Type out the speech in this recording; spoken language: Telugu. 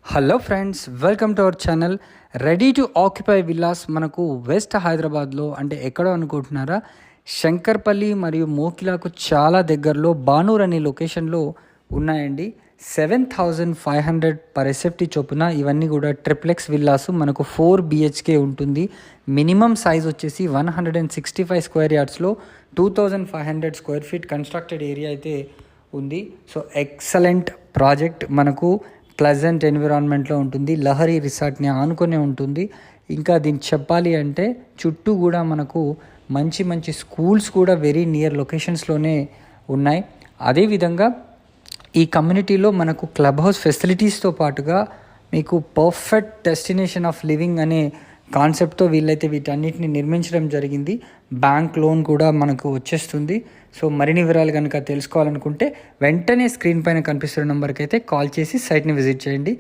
Hello friends, welcome to our channel. Ready to occupy villas మనకు వెస్ట్ హైదరాబాద్లో అంటే ఎక్కడో అనుకుంటున్నారా, శంకర్పల్లి మరియు మోకిలాకు చాలా దగ్గరలో బానూర్ అనే లొకేషన్లో ఉన్నాయండి. 7,500 పర్ ఎస్ఎఫ్టీ చొప్పున ఇవన్నీ కూడా ట్రిప్లెక్స్ విల్లాస్. మనకు 4 BHK ఉంటుంది. మినిమం సైజ్ వచ్చేసి 165 స్క్వేర్ యార్డ్స్లో 2,500 స్క్వేర్ ఫీట్ కన్స్ట్రక్టెడ్ ఏరియా అయితే ఉంది. So excellent project. మనకు ప్లెజెంట్ ఎన్విరాన్మెంట్లో ఉంటుంది. లహరి రిసార్ట్ని ఆనుకునే ఉంటుంది. ఇంకా దీన్ని చెప్పాలి అంటే చుట్టూ కూడా మనకు మంచి మంచి స్కూల్స్ కూడా వెరీ నియర్ లొకేషన్స్లోనే ఉన్నాయి. అదేవిధంగా ఈ కమ్యూనిటీలో మనకు క్లబ్ హౌస్ ఫెసిలిటీస్తో పాటుగా మీకు పర్ఫెక్ట్ డెస్టినేషన్ ఆఫ్ లివింగ్ అనే కాన్సెప్ట్తో వీళ్ళైతే వీటన్నిటిని నిర్మించడం జరిగింది. బ్యాంక్ లోన్ కూడా మనకు వచ్చేస్తుంది. సో మరిన్ని వివరాలు కనుక తెలుసుకోవాలనుకుంటే వెంటనే స్క్రీన్ పైన కనిపిస్తున్న నెంబర్కి అయితే కాల్ చేసి సైట్ని విజిట్ చేయండి.